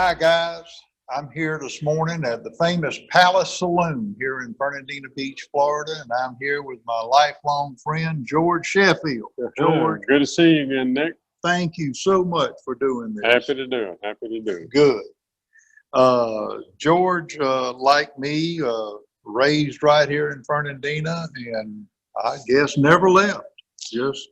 Hi guys, I'm here this morning at the famous Palace Saloon here in Fernandina Beach, Florida, and I'm here with my lifelong friend, George Sheffield. George. Good to see you again, Nick. Thank you so much for doing this. Happy to do it, happy to do it. Good. George, like me, raised right here in Fernandina, and I guess never left. Just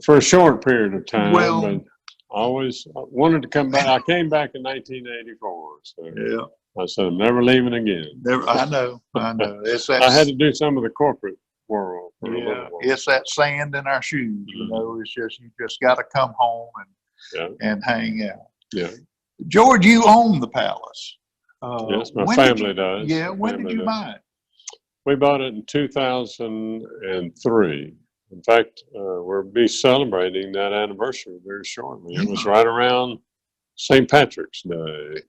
for a short period of time, well, but always wanted to come back. I came back in 1984, so yeah. I said I'm never leaving again. Never. I know. It's that. I had to do some of the corporate world. For a Yeah, little while. it's that sand in our shoes. You know, it's just you just got to come home and hang out. Yeah. George, you own the Palace. Yes, my family does. Yeah. When did you buy it? We bought it in 2003. In fact, we'll be celebrating that anniversary very shortly. It was right around St. Patrick's Day.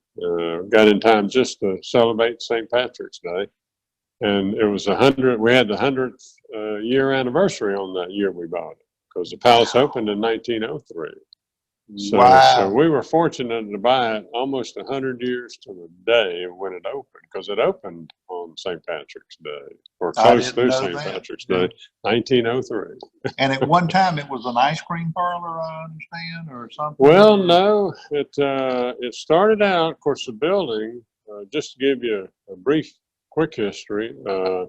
Got in time just to celebrate St. Patrick's Day. And it was we had the 100th year anniversary on that year we bought it, because the Palace opened in 1903. So we were fortunate to buy it almost 100 years to the day when it opened, because it opened on St. Patrick's Day, or close to St. Patrick's Day, 1903. And at one time it was an ice cream parlor, I understand, or something? Well, no, it started out, of course, the building, just to give you a brief, quick history, the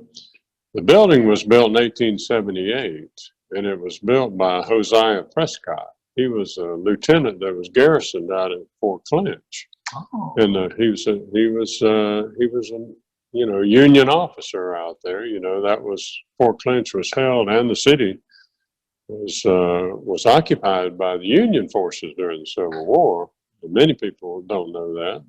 building was built in 1878, and it was built by Hosea Prescott. He was a lieutenant that was garrisoned out at Fort Clinch, and he was a Union officer out there. You know, that was Fort Clinch was held, and the city was occupied by the Union forces during the Civil War. And many people don't know that,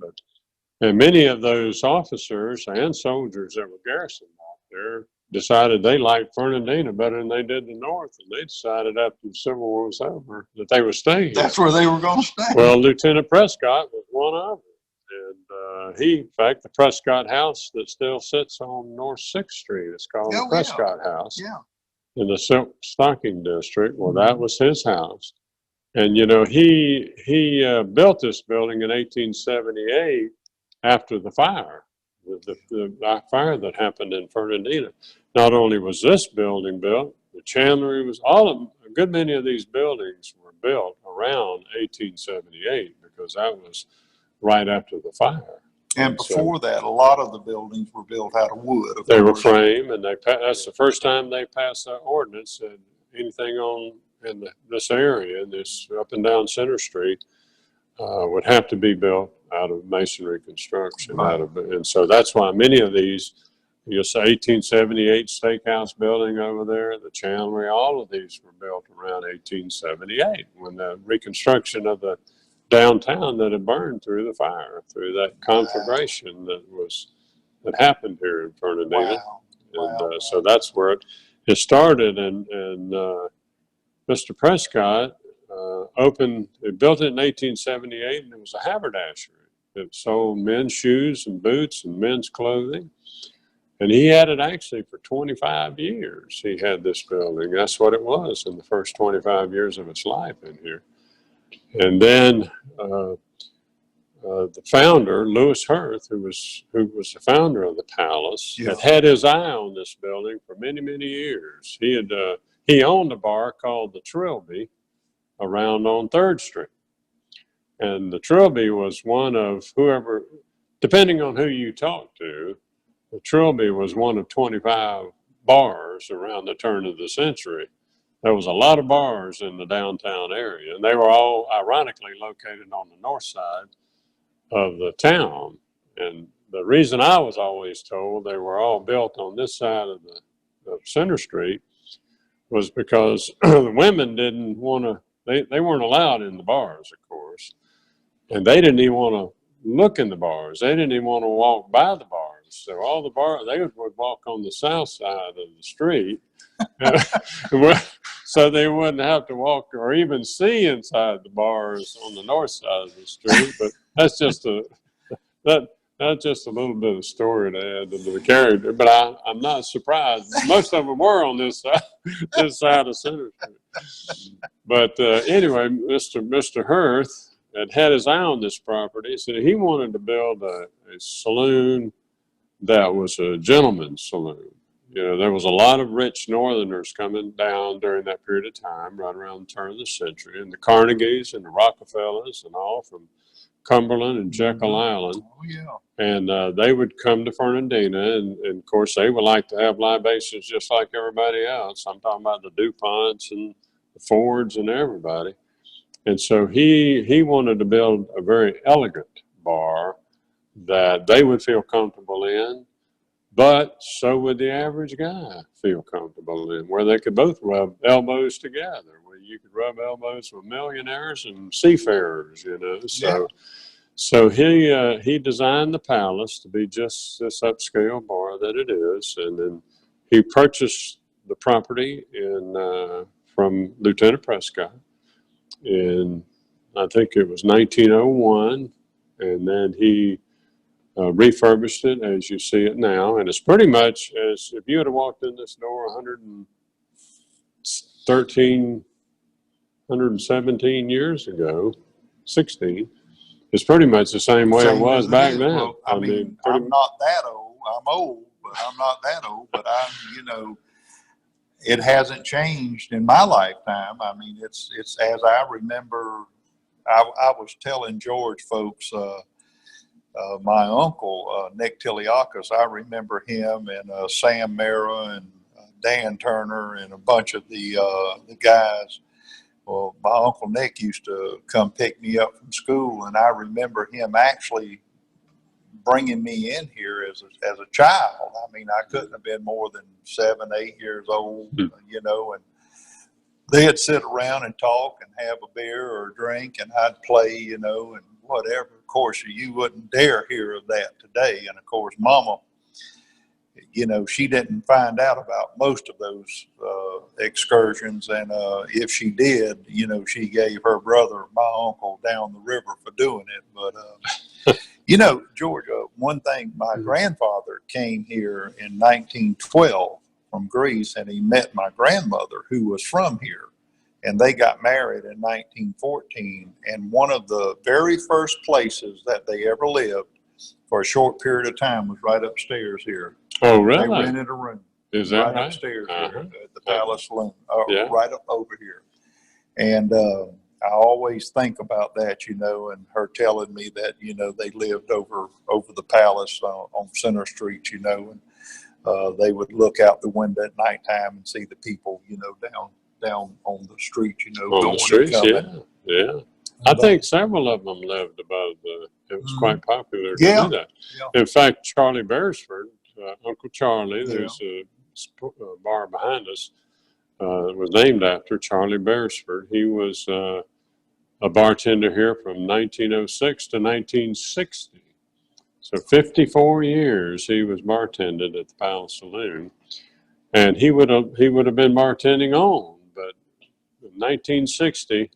and many of those officers and soldiers that were garrisoned out there decided they liked Fernandina better than they did the North, and they decided after the Civil War was over that they would stay here. That's where they were going to stay. Well, Lieutenant Prescott was one of them, and in fact, the Prescott House that still sits on North 6th Street, it's called the Prescott House in the Silk Stocking District. Well, that was his house, and you know, he built this building in 1878 after the fire. The fire that happened in Fernandina. Not only was this building built, the chandlery was a good many of these buildings were built around 1878, because that was right after the fire. And before that, a lot of the buildings were built out of wood. They were framed, and that's the first time they passed that ordinance that anything in this area, this up and down Center Street, would have to be built out of masonry construction. Right. And so that's why many of these, you'll say 1878 Steakhouse building over there, the chandlery, all of these were built around 1878, when the reconstruction of the downtown that had burned through the fire, through that conflagration that happened here in Fernandina. And so that's where it started. And Mr. Prescott built it in 1878, and it was a haberdashery. It sold men's shoes and boots and men's clothing. And he had it actually for 25 years. He had this building. That's what it was in the first 25 years of its life in here. And then the founder, Lewis Hirth, who was the founder of the Palace, had his eye on this building for many, many years. He owned a bar called the Trilby around on 3rd Street. And the Trilby was one of whoever, depending on who you talk to, the Trilby was one of 25 bars around the turn of the century. There was a lot of bars in the downtown area, and they were all ironically located on the north side of the town. And the reason I was always told they were all built on this side of Center Street was because the women didn't want to, they weren't allowed in the bars, of course. And they didn't even want to look in the bars. They didn't even want to walk by the bars. So all the bars, they would walk on the south side of the street. So they wouldn't have to walk or even see inside the bars on the north side of the street. But that's just a little bit of story to add to the character. But I'm not surprised. Most of them were on this side of Center Street. But anyway, Mr. Hirth had his eye on this property. So he wanted to build a saloon that was a gentleman's saloon. You know, there was a lot of rich Northerners coming down during that period of time, right around the turn of the century, and the Carnegies and the Rockefellers and all from Cumberland and Jekyll Island. Oh, yeah. And they would come to Fernandina, and of course, they would like to have libations just like everybody else. I'm talking about the DuPonts and the Fords and everybody. And so he wanted to build a very elegant bar that they would feel comfortable in, but so would the average guy feel comfortable in, where they could both rub elbows together, where you could rub elbows with millionaires and seafarers, you know. So he designed the palace to be just this upscale bar that it is, and then he purchased the property from Lieutenant Prescott in, I think it was 1901, and then he refurbished it as you see it now, and it's pretty much as if you had walked in this door 117 years ago, 16. It's pretty much the same way it was back then. Well, I mean, I'm not that old. I'm old, but I'm not that old. But you know, it hasn't changed in my lifetime. I mean, it's as I remember. I was telling George folks. My uncle, Nick Tiliakis, I remember him and Sam Mara and Dan Turner and a bunch of the guys. Well, my Uncle Nick used to come pick me up from school, and I remember him actually bringing me in here as a child. I mean, I couldn't have been more than 7, 8 years old, you know, and they'd sit around and talk and have a beer or a drink, and I'd play, you know, and whatever. Of course, you wouldn't dare hear of that today. And of course, Mama, you know, she didn't find out about most of those excursions. And if she did, you know, she gave her brother, my uncle, down the river for doing it. But, you know, Georgia, one thing, my grandfather came here in 1912 from Greece, and he met my grandmother, who was from here. And they got married in 1914. And one of the very first places that they ever lived for a short period of time was right upstairs here. Oh, really? They rented a room. Is that right? Upstairs here at the Palace Saloon, yeah. Right up over here. And I always think about that, you know, and her telling me that, you know, they lived over the Palace on Center Street, you know, and they would look out the window at nighttime and see the people, you know, down on the street, you know, on going the streets, and coming. yeah. I think several of them lived above it was quite popular to do that. Yeah. In fact, Charlie Beresford, Uncle Charlie, there's a bar behind us, was named after Charlie Beresford. He was a bartender here from 1906 to 1960. So 54 years he was bartended at the Palace Saloon. And he would have been bartending on, but in 1960,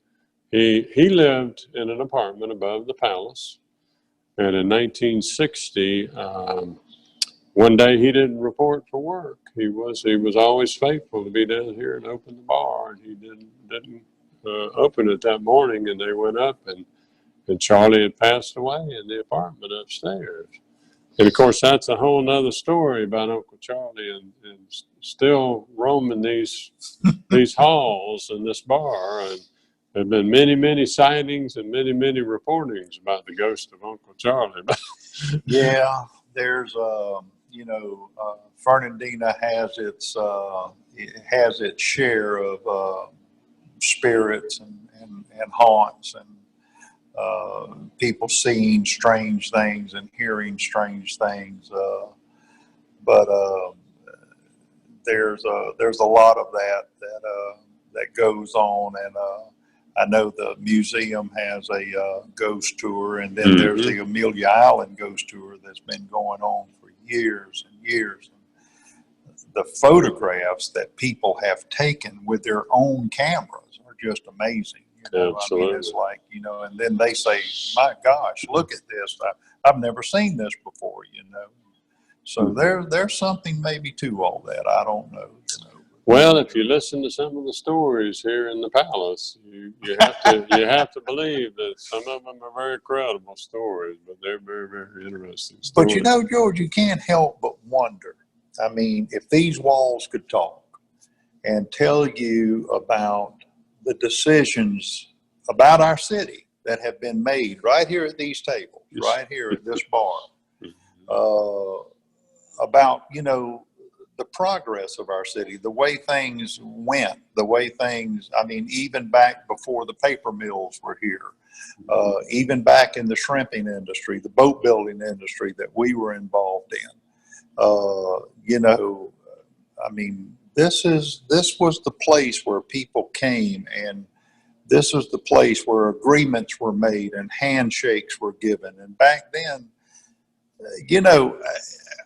he lived in an apartment above the Palace. And in 1960, one day he didn't report for work. He was always faithful to be down here and open the bar, and he didn't open it that morning. And they went up, and Charlie had passed away in the apartment upstairs. And of course, that's a whole nother story about Uncle Charlie and still roaming these halls and this bar. And there have been many, many sightings and many, many reportings about the ghost of Uncle Charlie. Yeah, there's you know, Fernandina has its share of spirits and haunts and people seeing strange things and hearing strange things, but there's a lot of that goes on, and I know the museum has a ghost tour, and then there's the Amelia Island ghost tour that's been going on for years and years. The photographs that people have taken with their own cameras are just amazing. You know, absolutely. I mean, it's like, you know, and then they say, my gosh, look at this. I've never seen this before, you know. So there's something maybe to all that. I don't know. You know. Well, if you listen to some of the stories here in the palace, you have to believe that some of them are very credible stories, but they're very, very interesting stories. But you know, George, you can't help but wonder. I mean, if these walls could talk and tell you about the decisions about our city that have been made right here at these tables, right here at this bar, about, you know, the progress of our city, the way things went, the way things, I mean, even back before the paper mills were here, even back in the shrimping industry, the boat building industry that we were involved in. You know, I mean, this was the place where people came, and this is the place where agreements were made and handshakes were given. And back then, you know,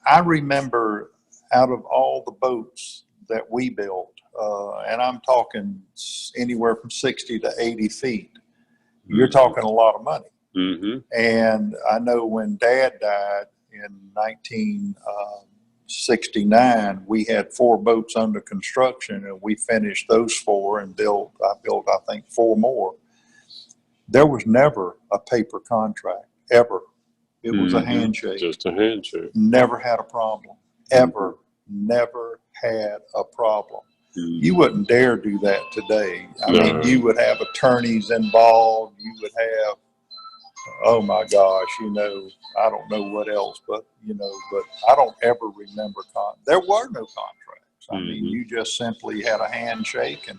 I remember out of all the boats that we built, and I'm talking anywhere from 60 to 80 feet, you're talking a lot of money. And I know when Dad died in 1969, we had 4 boats under construction, and we finished those 4 and I built, I think, 4 more. There was never a paper contract, ever. It was a handshake. Just a handshake. Never had a problem. Ever. Never had a problem. You wouldn't dare do that today. I mean, you would have attorneys involved. You would have, oh my gosh, you know, I don't know what else, but, you know, but I don't ever remember, there were no contracts. I mean, you just simply had a handshake and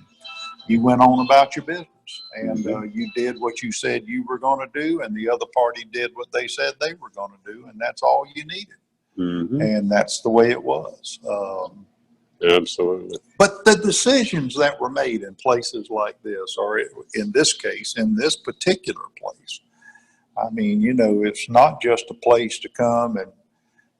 you went on about your business, and you did what you said you were going to do, and the other party did what they said they were going to do, and that's all you needed. And that's the way it was. Absolutely. But the decisions that were made in places like this, or in this case, in this particular place, I mean, you know, it's not just a place to come and,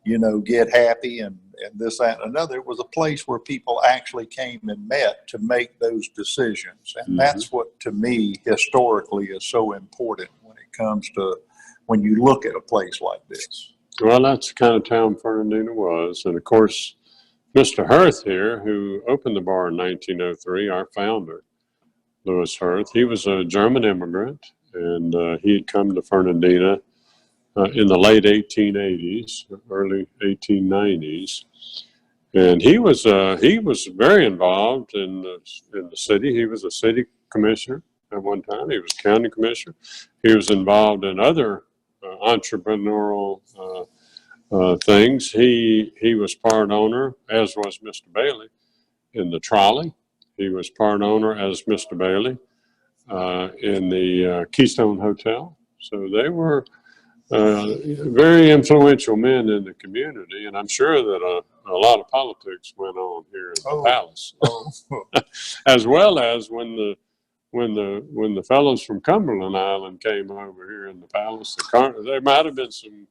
you know, get happy and this, that, and another. It was a place where people actually came and met to make those decisions. And that's what, to me, historically is so important when it comes to, when you look at a place like this. Well, that's the kind of town Fernandina was. And of course, Mr. Hirth here, who opened the bar in 1903, our founder, Louis Hirth, he was a German immigrant, and he had come to Fernandina in the late 1880s, early 1890s. And he was very involved in the city. He was a city commissioner at one time. He was county commissioner. He was involved in other entrepreneurial things. He was part owner, as was Mr. Bailey, in the trolley. He was part owner, as Mr. Bailey, in the Keystone Hotel. So they were very influential men in the community, and I'm sure that a lot of politics went on here in the palace, as well as when the fellows from Cumberland Island came over here in the palace. There might have been some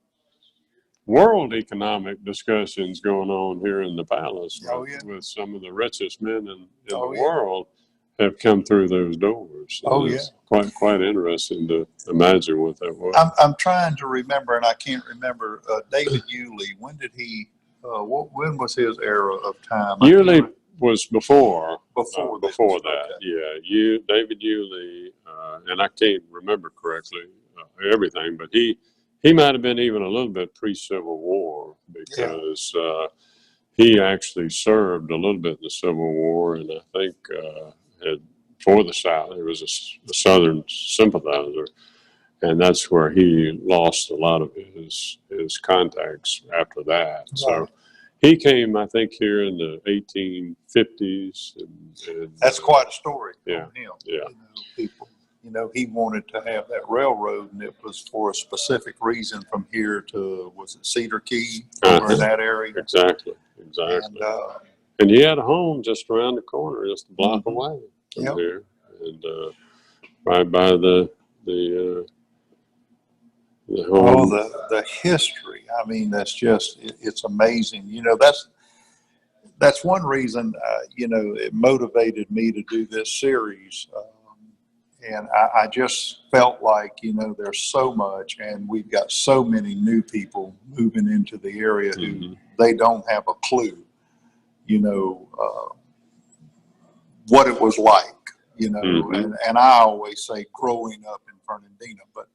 world economic discussions going on here in the palace with some of the richest men in the world have come through those doors. So it's quite interesting to imagine what that was. I'm trying to remember, and I can't remember, David Yulee, when did he, when was his era of time? Yulee was before that. Okay. Yeah, David Yulee, and I can't remember correctly everything, but he might have been even a little bit pre-Civil War, because he actually served a little bit in the Civil War, and I think for the South. He was a Southern sympathizer, and that's where he lost a lot of his contacts after that. Right. So he came, I think, here in the 1850s. And that's quite a story from him. Yeah. He wanted to have that railroad, and it was for a specific reason from here to, was it Cedar Key, over in that area? Exactly. And he had a home just around the corner, just a block away from here, and right by the home. The history. I mean, that's just, it's amazing. That's one reason, it motivated me to do this series. And I just felt like, there's so much, and we've got so many new people moving into the area who they don't have a clue, what it was like, you know, Mm-hmm. and I always say growing up in Fernandina, but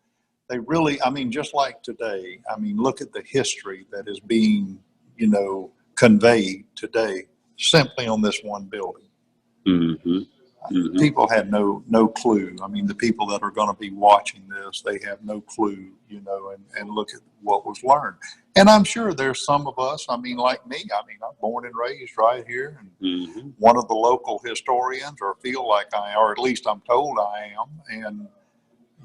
they really, I mean, just like today, I mean, look at the history that is being, you know, conveyed today simply on this one building. Mm-hmm. Mm-hmm. People had no clue. I mean, the people that are going to be watching this, they have no clue, you know, and look at what was learned. And I'm sure there's some of us, I mean, like me, I mean, I'm born and raised right here, and Mm-hmm. one of the local historians, or feel like I am, or at least I'm told I am. And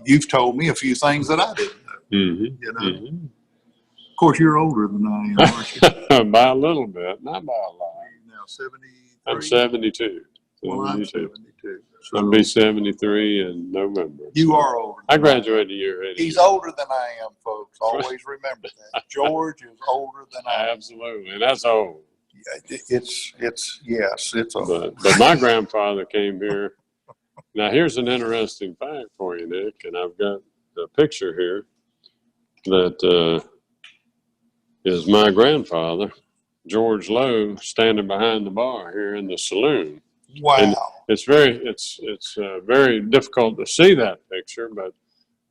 you've told me a few things that I didn't know, Mm-hmm. you know. Mm-hmm. Of course, you're older than I am, aren't you? By a little bit, not by a lot. Now, 73? I'm 72. Well, I'm 72. 72. I'll So be 73 in November. you so. are older. I graduated a year ahead of He's you. older than I am, folks. Always remember that. George is older than I am. Absolutely, and that's old. It's yes, it's old. But my grandfather came here. Now here's an interesting fact for you, Nick, and I've got a picture here that is my grandfather, George Lowe, standing behind the bar here in the saloon. Wow. And it's very difficult to see that picture, but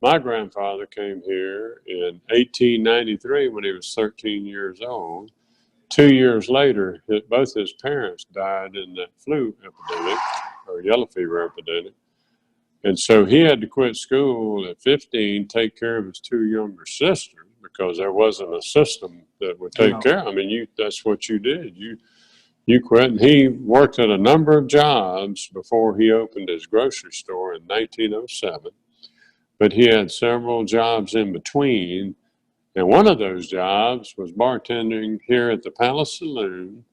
my grandfather came here in 1893 when he was 13 years old. 2 years later, both his parents died in that flu epidemic, or yellow fever epidemic. And so he had to quit school at 15, take care of his two younger sisters, because there wasn't a system that would take care. I mean, that's what you did. You quit. And he worked at a number of jobs before he opened his grocery store in 1907. But he had several jobs in between. And one of those jobs was bartending here at the Palace Saloon.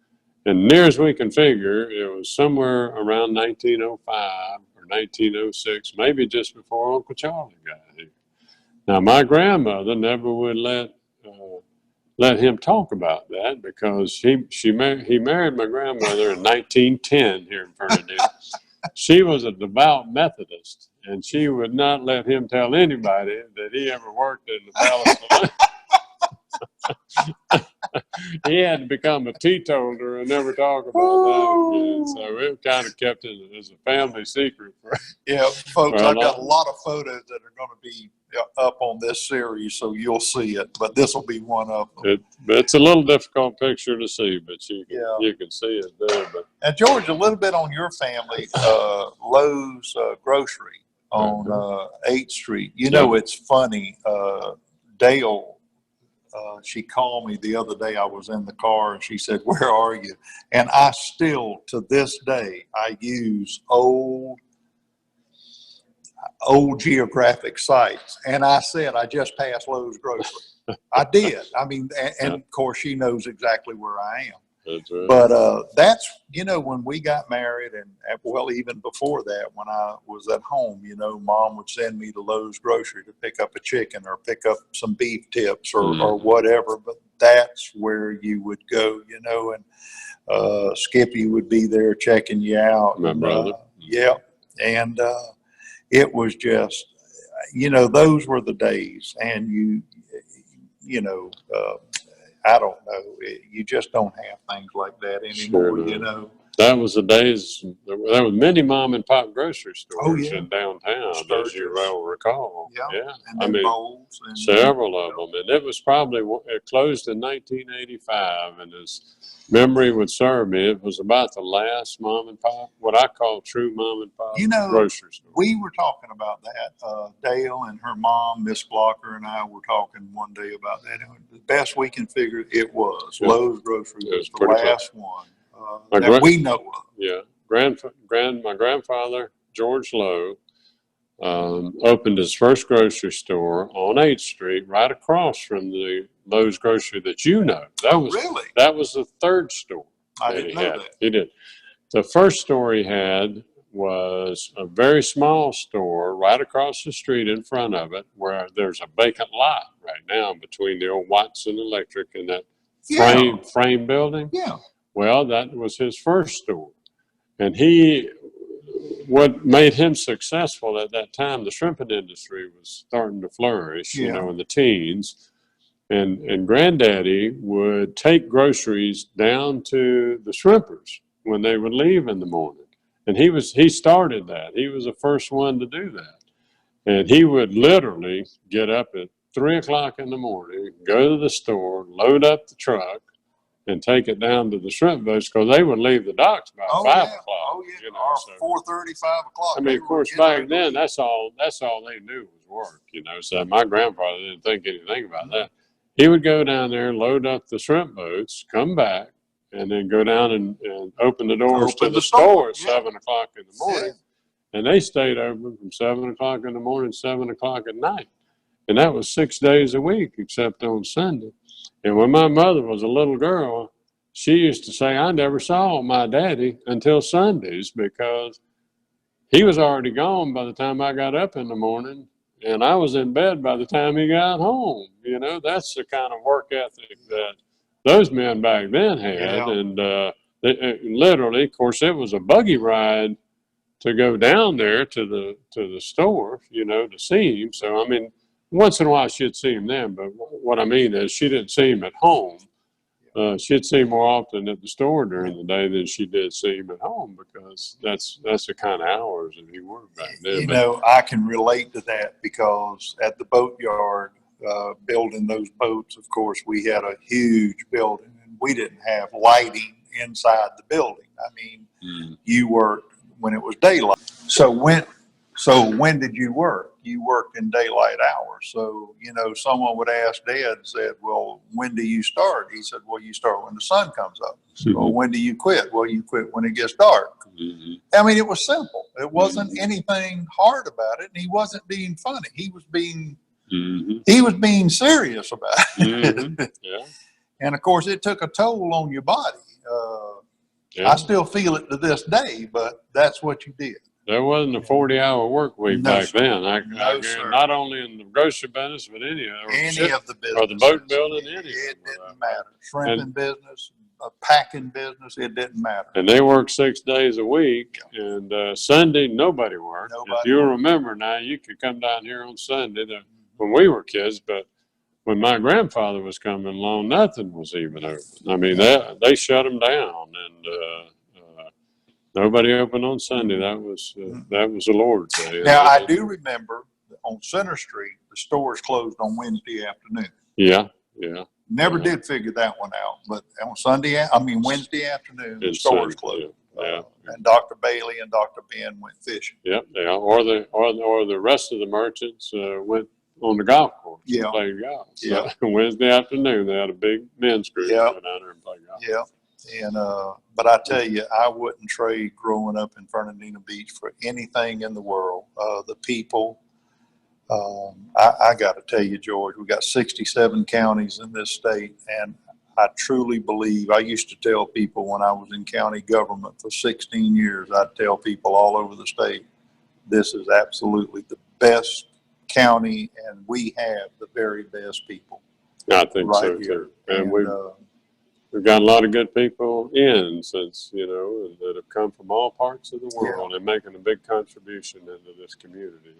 And near as we can figure, it was somewhere around 1905 or 1906, maybe just before Uncle Charlie got here. Now, my grandmother never would let him talk about that, because he married my grandmother in 1910 here in Fernandina. She was a devout Methodist, and she would not let him tell anybody that he ever worked in the Palace Saloon. He had to become a teetotaler and never talk about that again. So it kind of kept it as a family secret. Yeah, folks, I've got a lot of photos that are going to be up on this series, so you'll see it. But this will be one of them. It's a little difficult picture to see, but you can see it there. But and George, a little bit on your family, Lowe's Grocery on 8th Street. You know, it's funny. Dale. She called me the other day. I was in the car and she said, "Where are you?" And I still, to this day, I use old geographic sites. And I said, I just passed Lowe's Grocery. I did. I mean, and of course she knows exactly where I am. That's right. But that's, you know, when we got married, and well, even before that, when I was at home, you know, Mom would send me to Lowe's Grocery to pick up a chicken or pick up some beef tips or whatever. But that's where you would go, you know, and Skippy would be there checking you out. My brother. Yeah. And it was just, you know, those were the days. And you know, I don't know. You just don't have things like that anymore, you know. That was the days. There were many mom and pop grocery stores in downtown, Sturgis. as you well recall. Yeah. And I mean, Bowls and several of them. And it was probably, it closed in 1985. And as memory would serve me, it was about the last mom and pop, what I call true mom and pop grocery store. We were talking about that. Dale and her mom, Miss Blocker, and I were talking one day about that. And the best we can figure, it was Lowe's Grocery was the last one that we know of. Yeah. My grandfather, George Lowe, opened his first grocery store on 8th Street, right across from the Lowe's Grocery that you know. That was the third store. I didn't know that. He did. The first store he had was a very small store right across the street in front of it, where there's a vacant lot right now between the old Watson Electric and that frame building. Yeah. Well, that was his first store. And what made him successful at that time, the shrimping industry was starting to flourish, you know, in the teens. And Granddaddy would take groceries down to the shrimpers when they would leave in the morning. And he started that. He was the first one to do that. And he would literally get up at 3 o'clock in the morning, go to the store, load up the truck, and take it down to the shrimp boats, because they would leave the docks by 5 o'clock. Oh, yeah. You know, Or so, 4:30, 5 o'clock. I mean, of course, back then, that's all they knew was work, you know. So my grandfather didn't think anything about that. He would go down there, load up the shrimp boats, come back, and then go down and open the doors to the store at 7 o'clock in the morning. Yeah. And they stayed open from 7 o'clock in the morning, 7 o'clock at night. And that was 6 days a week, except on Sunday. And when my mother was a little girl, she used to say, I never saw my daddy until Sundays, because he was already gone by the time I got up in the morning, and I was in bed by the time he got home. You know, that's the kind of work ethic that those men back then had. Yeah. And literally, of course, it was a buggy ride to go down there to the store, you know, to see him. So, I mean, once in a while she'd see him then, but what I mean is she didn't see him at home. She'd see him more often at the store during the day than she did see him at home, because that's the kind of hours that he worked back then. You know, I can relate to that, because at the boatyard, building those boats, of course, we had a huge building, and we didn't have lighting inside the building. I mean, you worked when it was daylight. So when did you work? You worked in daylight hours. So, you know, someone would ask Dad, said, well, when do you start? He said, well, you start when the sun comes up. Well, when do you quit? Well, you quit when it gets dark. I mean, it was simple. It wasn't anything hard about it. And he wasn't being funny. He was being serious about it. Yeah. And of course, it took a toll on your body. I still feel it to this day, but that's what you did. There wasn't a 40-hour work week back then. Sir. Not only in the grocery business, but any of the business, or the boat building. It didn't matter. Shrimping business, a packing business, it didn't matter. And they worked 6 days a week, and Sunday nobody worked. If you remember now, you could come down here on Sunday when we were kids, but when my grandfather was coming along, nothing was even open. I mean, they shut them down, and nobody opened on Sunday. That was the Lord's day. Now, I do remember on Center Street, the stores closed on Wednesday afternoon. Yeah. Never did figure that one out, but on Wednesday afternoon, the stores closed. And Dr. Bailey and Dr. Ben went fishing. Or the rest of the merchants went on the golf course and played golf. So Wednesday afternoon, they had a big men's group go down there and play golf. And but I tell you, I wouldn't trade growing up in Fernandina Beach for anything in the world. The people, I got to tell you, George, we got 67 counties in this state, and I truly believe, I used to tell people when I was in county government for 16 years, I'd tell people all over the state, this is absolutely the best county, and we have the very best people. I think so too. And we've got a lot of good people in since, you know, that have come from all parts of the world and making a big contribution into this community.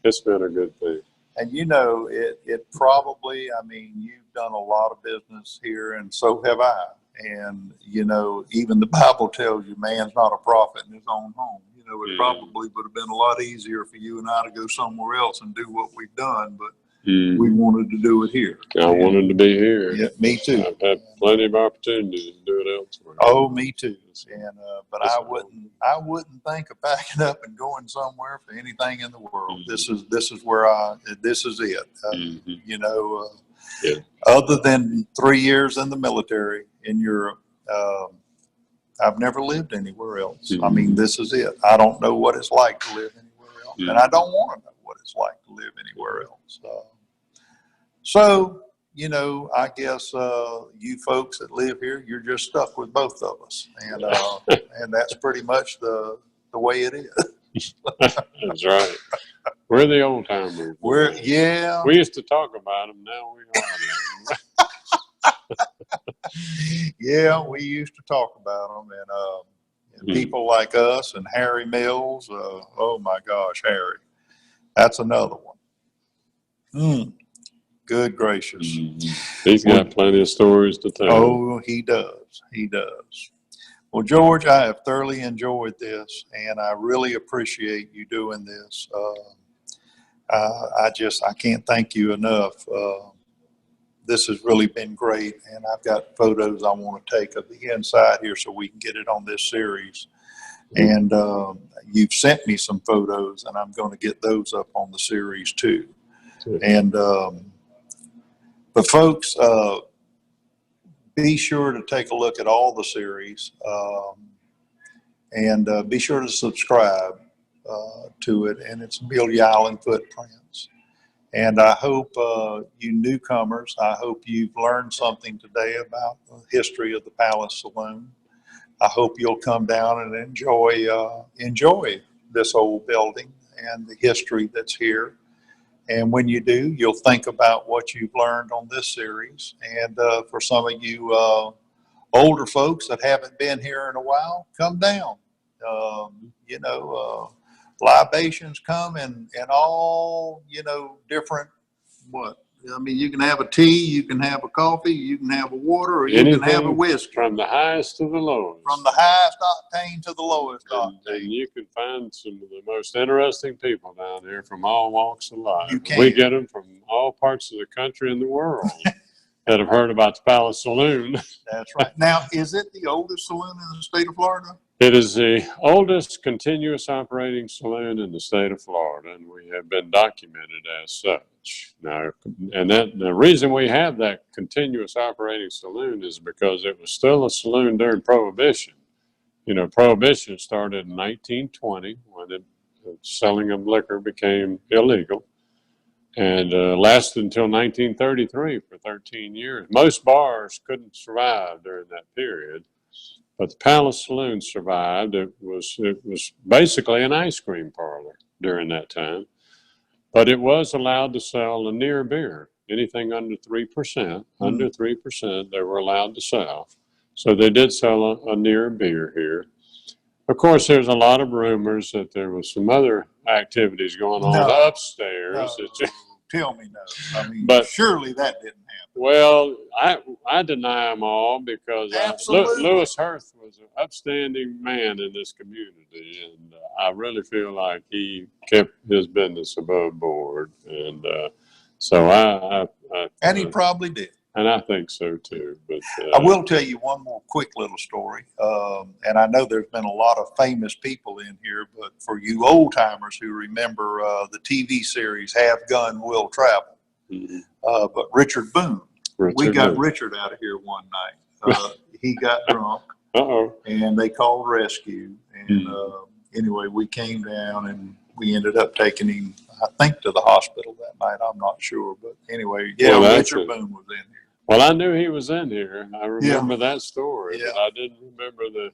It's been a good thing. And you know, it probably, I mean, you've done a lot of business here, and so have I. And, you know, even the Bible tells you man's not a prophet in his own home. You know, it probably would have been a lot easier for you and I to go somewhere else and do what we've done, but we wanted to do it here. I wanted to be here. Yeah, me too. I've had plenty of opportunities to do it elsewhere. Oh, me too. And but I wouldn't think of packing up and going somewhere for anything in the world. This is where this is it. You know, other than 3 years in the military in Europe, I've never lived anywhere else. I mean, this is it. I don't know what it's like to live anywhere else, and I don't want to know what it's like to live anywhere else. So, you know, I guess you folks that live here, you're just stuck with both of us, and that's pretty much the way it is. That's right. We're the old timers. We used to talk about them. Now we are them. Yeah, we used to talk about them, and people like us and Harry Mills. Oh my gosh, Harry, that's another one. Good gracious. He's got plenty of stories to tell. Oh, he does. He does. Well, George, I have thoroughly enjoyed this, and I really appreciate you doing this. I can't thank you enough. This has really been great, and I've got photos I want to take of the inside here so we can get it on this series. And you've sent me some photos, and I'm going to get those up on the series too. And but folks, be sure to take a look at all the series, and be sure to subscribe to it. And it's Amelia Island Footprints. And I hope you newcomers, I hope you've learned something today about the history of the Palace Saloon. I hope you'll come down and enjoy this old building and the history that's here. And when you do, you'll think about what you've learned on this series. And for some of you older folks that haven't been here in a while, come down. Libations come in all, different, you can have a tea, you can have a coffee, you can have a water, or you can have a whiskey. From the highest to the lowest. From the highest octane to the lowest octane. And you can find some of the most interesting people down there from all walks of life. You can. We get them from all parts of the country and the world that have heard about the Palace Saloon. That's right. Now, is it the oldest saloon in the state of Florida? It is the oldest continuous operating saloon in the state of Florida, and we have been documented as such. Now, and the reason we have that continuous operating saloon is because it was still a saloon during Prohibition. Prohibition started in 1920 when the selling of liquor became illegal, and lasted until 1933 for 13 years. Most bars couldn't survive during that period. But the Palace Saloon survived. It was basically an ice cream parlor during that time. But it was allowed to sell a near beer, anything under 3%. Under 3%, they were allowed to sell. So they did sell a near beer here. Of course, there's a lot of rumors that there was some other activities going on upstairs. Tell me no. But surely that didn't happen. Well, I deny them all because Lewis Hurth was an upstanding man in this community, and I really feel like he kept his business above board, and so and he probably did. And I think so too. But I will tell you one more quick little story, and I know there's been a lot of famous people in here, but for you old timers who remember the TV series Have Gun Will Travel. But Richard Boone, we got Richard out of here one night. He got drunk, and they called rescue. And anyway, we came down and we ended up taking him, I think, to the hospital that night. I'm not sure, but anyway, Richard Boone was in here. Well, I knew he was in here. I remember that story, but I didn't remember the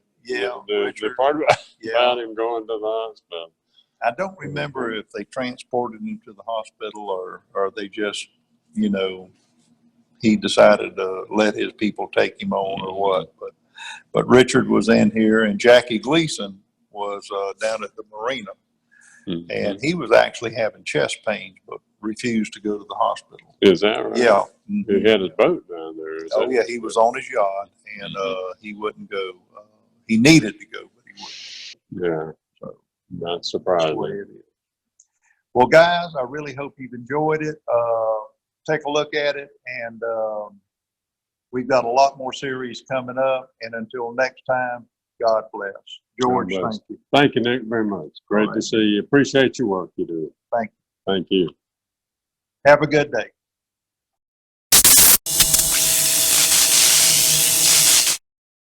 part about him going to the hospital. I don't remember if they transported him to the hospital or they just, he decided to let his people take him on or what. But Richard was in here, and Jackie Gleason was down at the marina. And he was actually having chest pains, but refused to go to the hospital. Is that right? Yeah. He had his boat down there. He was on his yacht, and he wouldn't go. He needed to go, but he wouldn't. Yeah. So, not surprising. Well, guys, I really hope you've enjoyed it. Take a look at it, and we've got a lot more series coming up. And until next time, God bless. George, thank you. Thank you, Nick, very much. Great to see you. Appreciate your work you do. Thank you. Thank you. Have a good day.